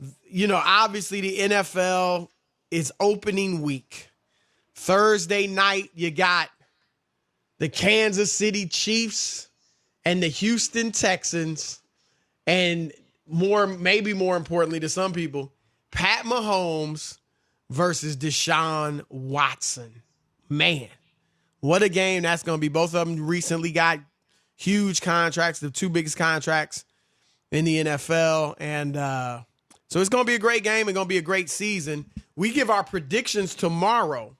Obviously the NFL is opening week. Thursday night, you got the Kansas City Chiefs and the Houston Texans, and maybe more importantly to some people, Pat Mahomes versus Deshaun Watson. Man, what a game that's going to be. Both of them recently got huge contracts, the two biggest contracts in the NFL. And so it's going to be a great game and going to be a great season. We give our predictions tomorrow,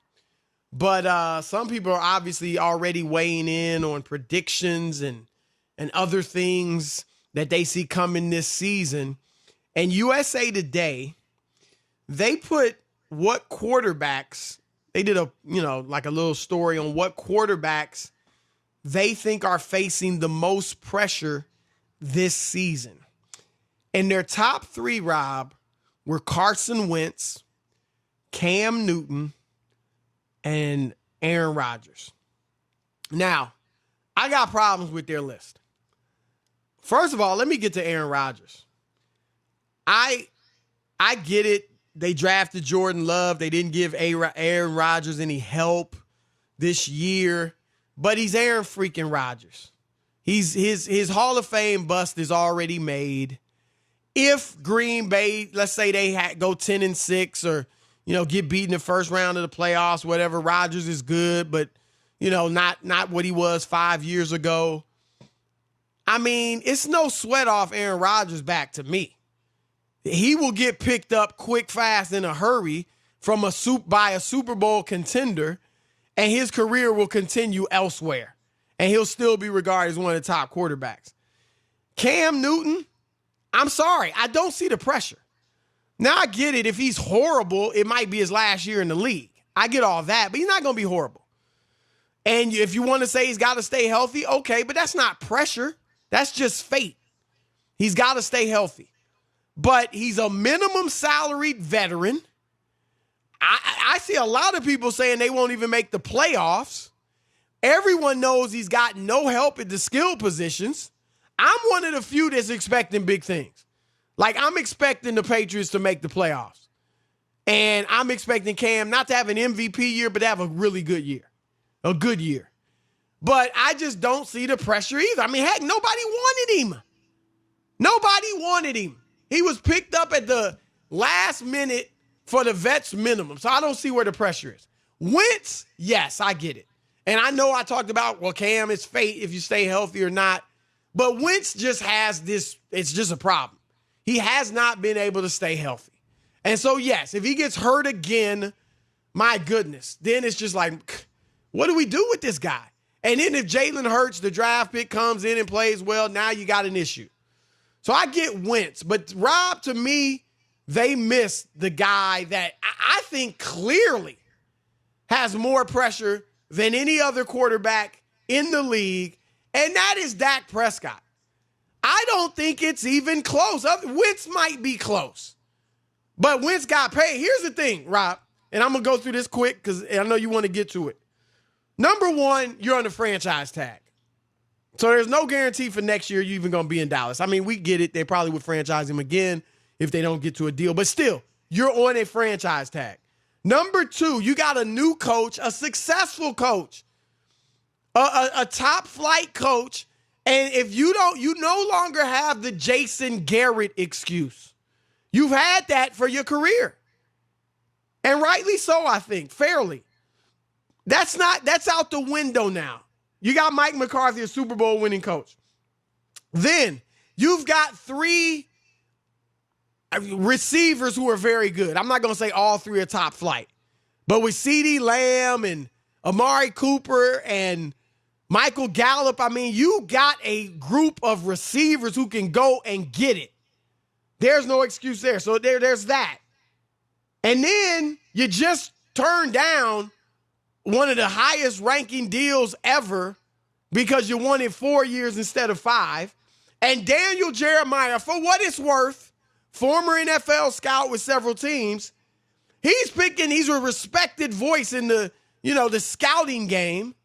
but some people are obviously already weighing in on predictions and other things that they see coming this season. And USA Today, they put what quarterbacks, they did a little story on what quarterbacks they think are facing the most pressure this season. And their top three, Rob, were Carson Wentz, Cam Newton, and Aaron Rodgers. Now, I got problems with their list. First of all, let me get to Aaron Rodgers. I get it. They drafted Jordan Love. They didn't give Aaron Rodgers any help this year, but he's Aaron freaking Rodgers. His Hall of Fame bust is already made. If Green Bay, let's say they go 10-6 or get beat in the first round of the playoffs, whatever, Rodgers is good, but not what he was 5 years ago. I mean, it's no sweat off Aaron Rodgers' back to me. He will get picked up quick, fast, in a hurry by a Super Bowl contender, and his career will continue elsewhere, and he'll still be regarded as one of the top quarterbacks. Cam Newton, I'm sorry, I don't see the pressure. Now, I get it. If he's horrible, it might be his last year in the league. I get all that, but he's not going to be horrible. And if you want to say he's got to stay healthy, okay, but that's not pressure. That's just fate. He's got to stay healthy. But he's a minimum salaried veteran. I see a lot of people saying they won't even make the playoffs. Everyone knows he's got no help at the skill positions. I'm one of the few that's expecting big things. Like, I'm expecting the Patriots to make the playoffs. And I'm expecting Cam not to have an MVP year, but to have a really good year. A good year. But I just don't see the pressure either. I mean, heck, nobody wanted him. Nobody wanted him. He was picked up at the last minute for the vets minimum. So I don't see where the pressure is. Wentz, yes, I get it. And I know I talked about, well, Cam, it's fate if you stay healthy or not. But Wentz just has this, it's just a problem. He has not been able to stay healthy. And so, yes, if he gets hurt again, my goodness, then it's just like, what do we do with this guy? And then if Jalen Hurts, the draft pick, comes in and plays well, now you got an issue. So I get Wentz. But, Rob, to me, they missed the guy that I think clearly has more pressure than any other quarterback in the league, and that is Dak Prescott. I don't think it's even close. Wentz might be close, but Wentz got paid. Here's the thing, Rob, and I'm going to go through this quick because I know you want to get to it. Number one, you're on the franchise tag. So there's no guarantee for next year you're even going to be in Dallas. I mean, we get it. They probably would franchise him again if they don't get to a deal. But still, you're on a franchise tag. Number two, you got a new coach, a successful coach, a top flight coach. And if you don't, you no longer have the Jason Garrett excuse. You've had that for your career. And rightly so, I think, fairly. That's out the window now. You got Mike McCarthy, a Super Bowl winning coach. Then you've got three receivers who are very good. I'm not going to say all three are top flight. But with CeeDee Lamb and Amari Cooper and Michael Gallup, I mean, you got a group of receivers who can go and get it. There's no excuse there. So there's that. And then you just turned down one of the highest ranking deals ever because you wanted 4 years instead of 5. And Daniel Jeremiah, for what it's worth, former NFL scout with several teams, he's a respected voice in the scouting game.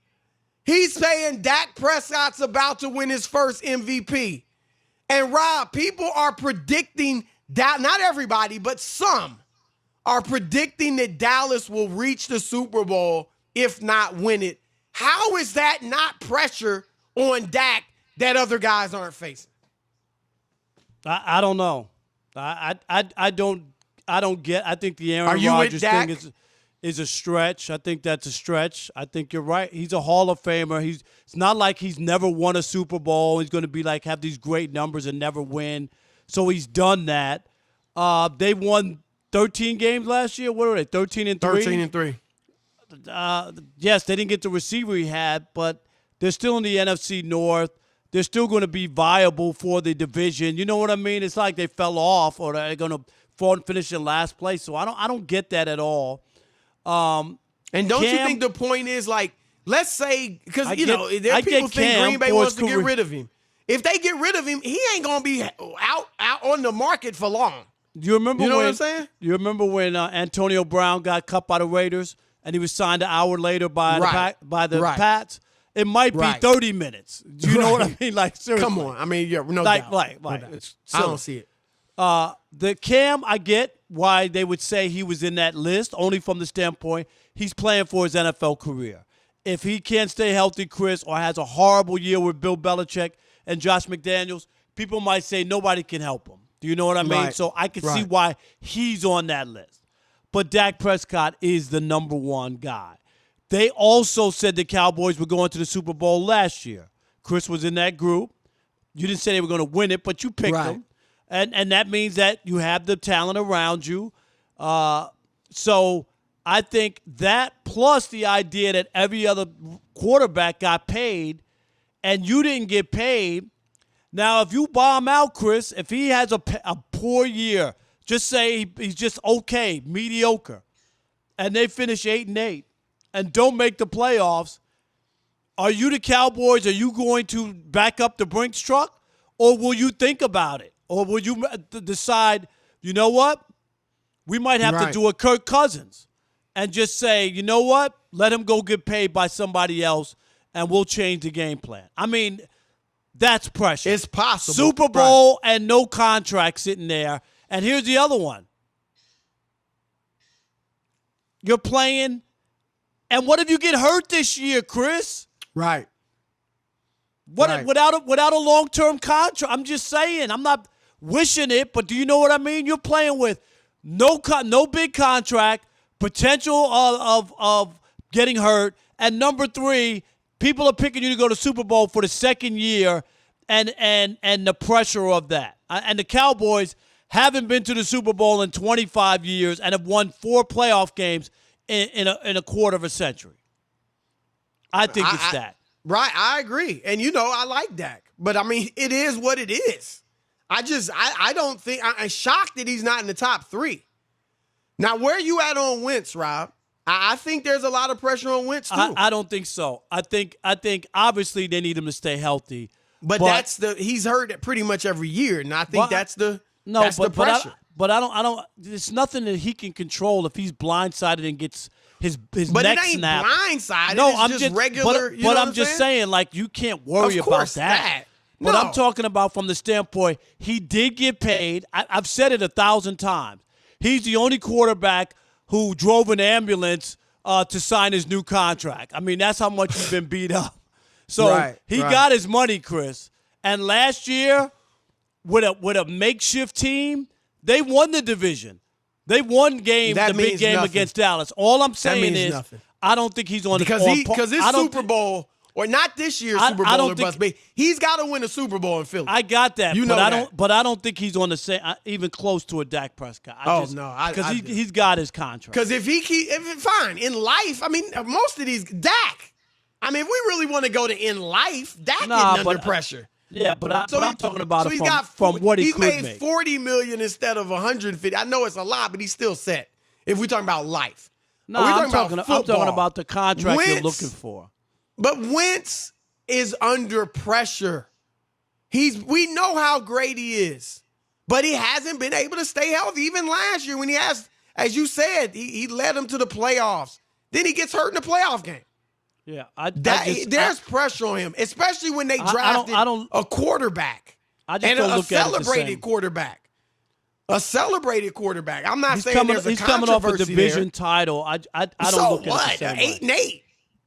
He's saying Dak Prescott's about to win his first MVP. And Rob, people are predicting not everybody, but some are predicting that Dallas will reach the Super Bowl, if not win it. How is that not pressure on Dak that other guys aren't facing? I don't know. I don't get. I think the Aaron Rodgers thing is a stretch. I think that's a stretch. I think you're right. He's a Hall of Famer. It's not like he's never won a Super Bowl. He's going to be like have these great numbers and never win. So he's done that. They won 13 games last year. What are they? 13-3. 13-3. Yes, they didn't get the receiver he had, but they're still in the NFC North. They're still going to be viable for the division. You know what I mean? It's like they fell off or they're going to finish in last place. So I don't get that at all. And don't you think the point is, like, let's say, because, there are people think Green Bay wants to get rid of him. If they get rid of him, he ain't going to be out on the market for long. You remember what I'm saying? You remember when Antonio Brown got cut by the Raiders and he was signed an hour later by the Pats? It might be 30 minutes. Do you know what I mean? Like, seriously. Come on. I mean, yeah, no doubt. Right. I don't see it. The Cam, I get why they would say he was in that list, only from the standpoint he's playing for his NFL career. If he can't stay healthy, Chris, or has a horrible year with Bill Belichick and Josh McDaniels, people might say nobody can help him. Do you know what I mean? Right. So I can see why he's on that list. But Dak Prescott is the number one guy. They also said the Cowboys were going to the Super Bowl last year. Chris was in that group. You didn't say they were going to win it, but you picked them. And that means that you have the talent around you. So I think that plus the idea that every other quarterback got paid and you didn't get paid. Now, if you bomb out, Chris, if he has a poor year, just say he's just okay, mediocre, and they finish 8-8 and don't make the playoffs, are you the Cowboys? Are you going to back up the Brinks truck? Or will you think about it? Or will you decide, you know what? We might have to do a Kirk Cousins and just say, you know what? Let him go get paid by somebody else, and we'll change the game plan. I mean, that's pressure. It's possible. Super Bowl and no contract sitting there. And here's the other one. You're playing, and what if you get hurt this year, Chris? Right. Without a long-term contract? I'm just saying. I'm not wishing it, but do you know what I mean? You're playing with no big contract, potential of getting hurt, and number 3, people are picking you to go to Super Bowl for the second year, and the pressure of that. And the Cowboys haven't been to the Super Bowl in 25 years and have won 4 playoff games in a quarter of a century. I think it's that. Right, I agree. And, I like Dak. But, I mean, it is what it is. I don't think – I'm shocked that he's not in the top 3. Now, where are you at on Wentz, Rob? I think there's a lot of pressure on Wentz, too. I don't think so. I think obviously they need him to stay healthy. But he's hurt pretty much every year, and I think that's the pressure. But I don't. There's nothing that he can control if he's blindsided and gets his but neck it ain't snapped. Blindsided. No, I'm just regular. But I'm just saying, like, you can't worry about that. No. But I'm talking about from the standpoint he did get paid. I've said it 1,000 times. He's the only quarterback who drove an ambulance to sign his new contract. I mean, that's how much he's been beat up. So he got his money, Chris. And last year, with a makeshift team, they won the division. They won the big game against Dallas. All I'm saying is I don't think he's on because his Super Bowl. Or not this year's Super Bowl or bust, but he's got to win a Super Bowl in Philly. I got that, but I don't think he's on the same, even close to a Dak Prescott. Because he's got his contract. Because fine in life, I mean, most of these Dak. I mean, if we really want to go to in life, Dak getting under pressure. Yeah, but I'm talking about it from what he could make. He made $40 million instead of $150. I know it's a lot, but he's still set. If we're talking about life, I'm talking about the contract you're looking for. But Wentz is under pressure. We know how great he is, but he hasn't been able to stay healthy. Even last year when he has, as you said, he led them to the playoffs. Then he gets hurt in the playoff game. Yeah, there's pressure on him, especially when they drafted a quarterback and a celebrated quarterback. a celebrated quarterback. I'm not saying there's a he's coming off a controversy division there. title. I don't So look at what? it the same way. 8-8.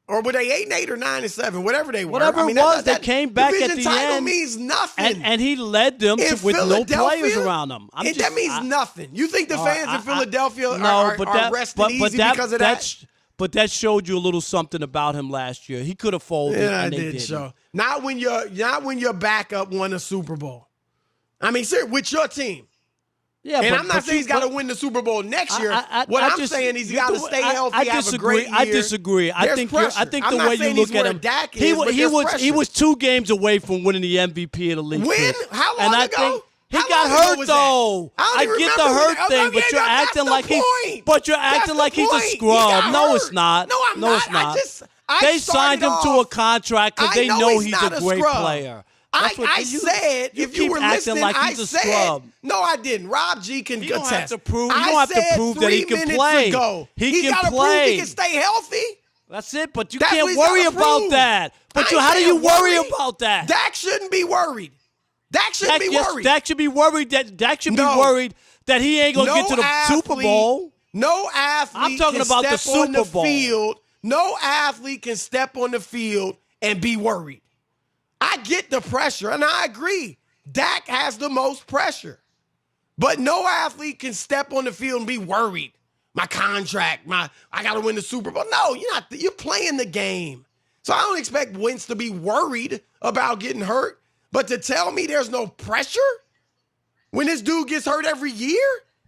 Or were they 8-8 or 9-7? Whatever they were. Whatever it was, they came back at the division title end. means nothing. And he led them with no players around him. That means nothing. You think the fans in Philadelphia are resting easy because of that? But that showed you a little something about him last year. He could have folded, and they didn't. Show. Not when your backup won a Super Bowl. I mean, sir, with your team. Yeah, and I'm not saying he's got to win the Super Bowl next year. What I'm saying is he's got to stay healthy, have a great year. I disagree. I think the way you look at him, Dak he was 2 games away from winning the MVP of the league. When? How long ago? He got hurt though. I get the hurt thing, but you're acting like he's a scrub. No, it's not. No, I'm not. They signed him to a contract because they know he's a great player. I said, if you were listening, I said, no, I didn't. Rob G can you don't contest. Have to prove, you don't have to prove that he can play. He can play. Prove he can stay healthy. That's it, but you can't worry about that. But how do you worry about that? Dak shouldn't be worried. Dak shouldn't be worried. Dak should be worried that he ain't going to get to the Super Bowl. No athlete I'm talking about the Super Bowl. Field. No athlete can step on the field and be worried. I get the pressure, and I agree. Dak has the most pressure. But no athlete can step on the field and be worried. My contract, I got to win the Super Bowl. No, you're playing the game. So I don't expect Wentz to be worried about getting hurt. But to tell me there's no pressure when this dude gets hurt every year?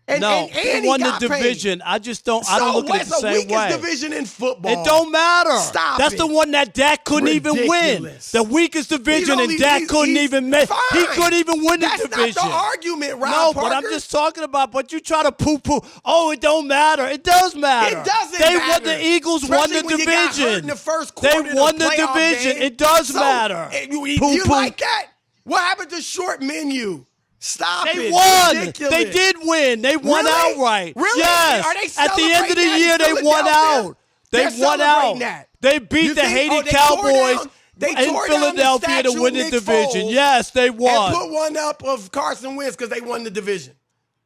And he won the division. I don't look at it the same way. It's the weakest division in football. It don't matter. Stop That's it. the one that Dak couldn't even win. The weakest division, and Dak couldn't even win. He couldn't even win the division. That's not the argument, Rob No, Parker. but I'm just talking about, but you try to poo-poo. Oh, it don't matter. It does matter. It doesn't matter. The Eagles won the division. Got hurt in the first quarter they won the division. Game. It does matter. You like that? What happened to short menu? Stop they it. won. Ridiculous. They did win. They won outright. Really? Yes. Are they at the end of the year, they won out. They won out. That. They beat the hated Cowboys in Philadelphia to win the division. Yes, they won. And put one up of Carson Wentz because they won the division.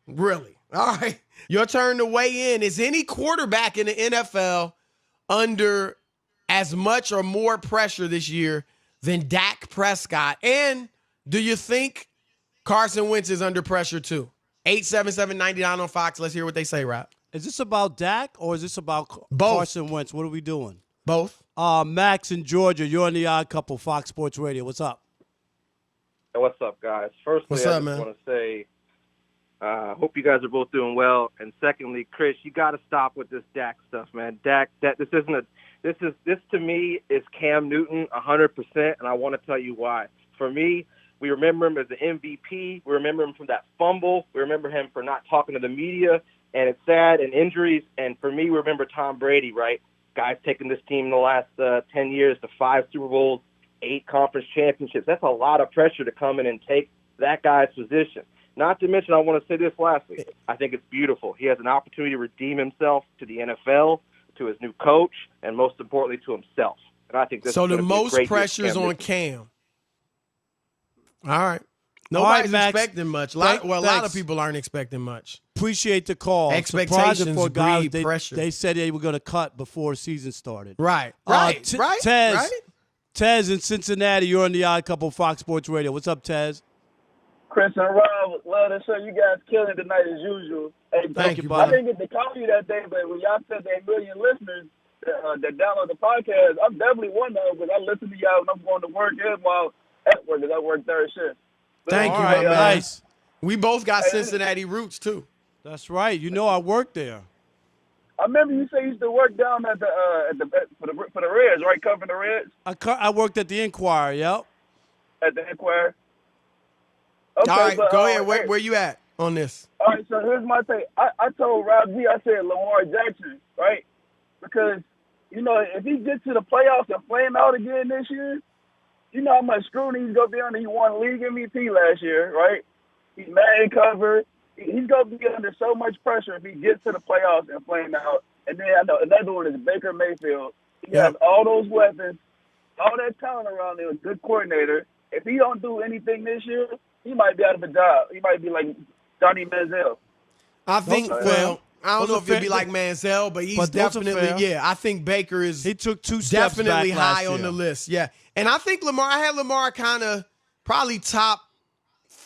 Really? All right. Your turn to weigh in. Is any quarterback in the NFL under as much or more pressure this year than Dak Prescott? And do you think Carson Wentz is under pressure too? 877-99 on Fox. Let's hear what they say, Rob. Is this about Dak or is this about Both. Carson Wentz? What are we doing? Both. Max in Georgia, you're on the Odd Couple, Fox Sports Radio. What's up? Hey, what's up, guys? Firstly, I just want to say hope you guys are both doing well. And secondly, Chris, you got to stop with this Dak stuff, man. Dak, this to me is Cam Newton 100%, and I want to tell you why. For me, we remember him as the MVP. We remember him from that fumble. We remember him for not talking to the media, and it's sad, and injuries. And for me, we remember Tom Brady, right? Guys taking this team in the last 10 years to 5 Super Bowls, 8 conference championships. That's a lot of pressure to come in and take that guy's position. Not to mention, I want to say this lastly. I think it's beautiful. He has an opportunity to redeem himself to the NFL, to his new coach, and most importantly, to himself. And I think this so is the most pressure is on Cam. All right. Nobody's expecting much. A lot of people aren't expecting much. Appreciate the call. Expectations for guys, breed pressure. They said they were going to cut before season started. Right. Tez in Cincinnati, you're on the Odd Couple, Fox Sports Radio. What's up, Tez? Chris and Rob, love the show. You guys killing tonight as usual. Hey, thank you, buddy. I didn't get to call you that day, but when y'all said that million listeners that download the podcast, I'm definitely one of them because I listen to y'all when I'm going to work and while at work because I work third shift. Thank you, man. Nice. We both got Cincinnati roots, too. That's right. You know I worked there. I remember you say you used to work down at for the Reds, right? Covering the Reds? I worked at the Inquirer, yep. At the Inquirer? Okay, all right, go ahead. Where you at on this? All right, so here's my thing. I told Rob G, I said Lamar Jackson, right? Because, if he gets to the playoffs and playing out again this year, you know how much scrutiny he's going to be under. He won league MVP last year, right? He's man covered. He's going to be under so much pressure if he gets to the playoffs and playing out. And then I know another one is Baker Mayfield. He has all those weapons, all that talent around him, a good coordinator. If he don't do anything this year, he might be out of a job. He might be like Johnny Manziel. I think, well, I don't know if it'd be like Manziel, but he's definitely, I think Baker is he took 2 steps definitely back high on the list. Yeah. And I think I had Lamar kind of probably top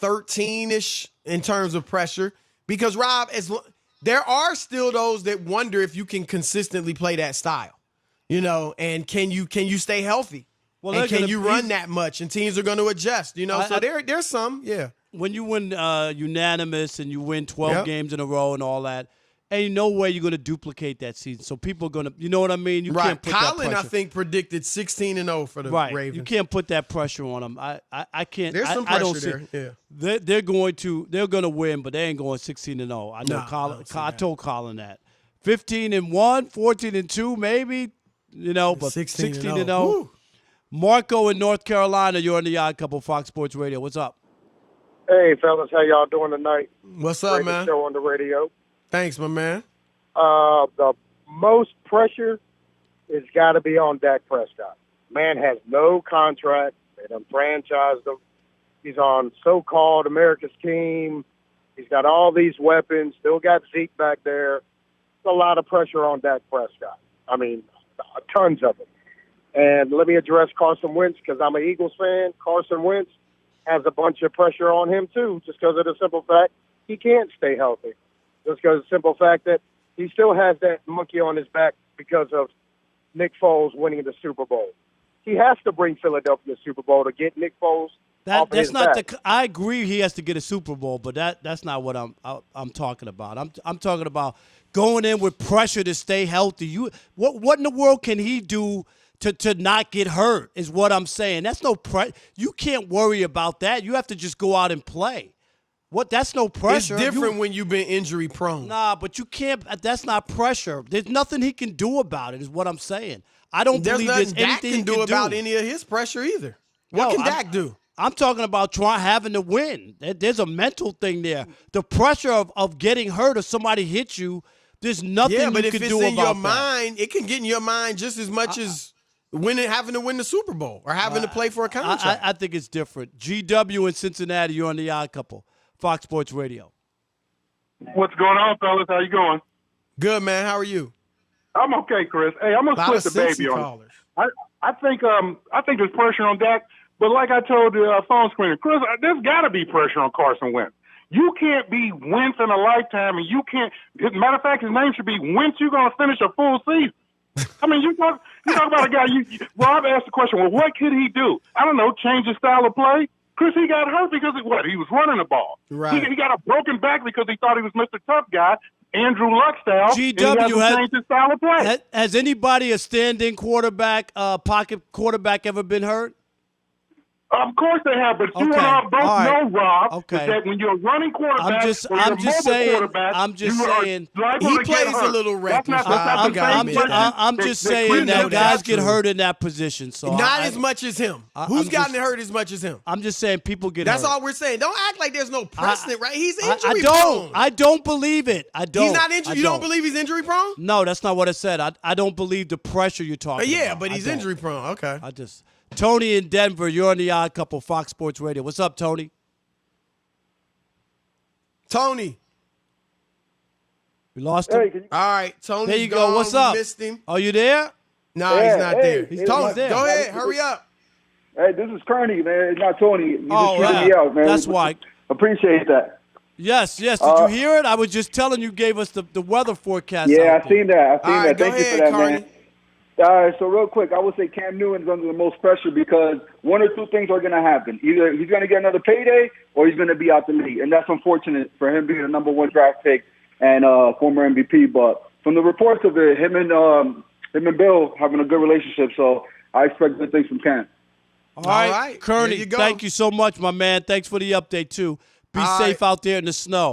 13-ish in terms of pressure because, Rob, there are still those that wonder if you can consistently play that style, and can you stay healthy? Well, and can you run that much? And teams are going to adjust, So there's some, yeah. When you win unanimous and you win 12 games in a row and all that, ain't no way you're going to duplicate that season. So people are going to, you know what I mean? You can't put Colin, that pressure. I think, predicted 16-0 for the Ravens. You can't put that pressure on them. I can't. There's some pressure there. Yeah. They're going to wwin, but they ain't going 16-0. I know. I told Colin that. 15-1, 14-2, maybe. But 16-0. Marco in North Carolina, you're on the Odd Couple, Fox Sports Radio. What's up? Hey, fellas, how y'all doing tonight? What's up, Great man? Show on the radio. Thanks, my man. The most pressure has got to be on Dak Prescott. Man has no contract. They done franchised him. He's on so-called America's team. He's got all these weapons. Still got Zeke back there. It's a lot of pressure on Dak Prescott. I mean, tons of it. And let me address Carson Wentz because I'm an Eagles fan. Carson Wentz has a bunch of pressure on him, too, just because of the simple fact he can't stay healthy. Just because of the simple fact that he still has that monkey on his back because of Nick Foles winning the Super Bowl. He has to bring Philadelphia to the Super Bowl to get Nick Foles off of his back. I agree he has to get a Super Bowl, but that's not what I'm talking about. I'm talking about going in with pressure to stay healthy. What in the world can he do to not get hurt is what I'm saying. That's no you can't worry about that. You have to just go out and play. That's no pressure. It's different when you've been injury prone. Nah, but you can't. That's not pressure. There's nothing he can do about it. Is what I'm saying. I don't believe there's anything Dak can do about any of his pressure either. What can Dak do? I'm talking about having to win. There's a mental thing there. The pressure of getting hurt or somebody hits you. There's nothing you can do about that. Yeah, but if it's in your mind, it can get in your mind just as much as having to win the Super Bowl or having to play for a contract. I think it's different. GW in Cincinnati, you're on the Odd Couple, Fox Sports Radio. What's going on, fellas? How you going? Good, man. How are you? I'm okay, Chris. Hey, I'm gonna split the baby on it. I think there's pressure on Dak, but like I told the phone screener, Chris, there's got to be pressure on Carson Wentz. You can't be Wentz in a lifetime, and you can't. As a matter of fact, his name should be Wentz. You're gonna finish a full season. I mean, you talk about a guy. Rob asked the question. Well, what could he do? I don't know. Change his style of play. Chris, he got hurt because he was running the ball. Right. He got a broken back because he thought he was Mr. Tough Guy, Andrew Luck style. GW has changed his style of play. Has anybody a stand-in quarterback, pocket quarterback, ever been hurt? Of course they have, but you and I both know, Rob, is that when you're a running quarterback, I'm just saying, he plays a little reckless. I'm just saying that guys get hurt in that position. So not as much as him. Who's gotten hurt as much as him? I'm just saying people get hurt. That's all we're saying. Don't act like there's no precedent, right? He's injury prone. I don't believe it. I don't. He's not injured. You don't believe he's injury prone? No, that's not what I said. I don't believe the pressure you're talking about. Yeah, but he's injury prone. Okay. Tony in Denver, you're on the Odd Couple, Fox Sports Radio. What's up, Tony? Tony. We lost him? All right, Tony. There you go. What's up? Missed him. Are you there? No, he's not there. Tony's there. Go ahead. Hurry up. Hey, this is Kearney, man. It's not Tony. You just shut me out, man. That's why. Appreciate that. Yes. Did you hear it? I was just telling you gave us the weather forecast. Yeah, I seen that. Thank you for that, Kearney. man. All right, so real quick, I would say Cam Newton's under the most pressure because one or two things are going to happen. Either he's going to get another payday or he's going to be out the league. And that's unfortunate for him being the number one draft pick and former MVP. But from the reports of it, him and Bill having a good relationship, so I expect good things from Cam. All right. Kearney, thank you so much, my man. Thanks for the update, too. Be safe out there in the snow.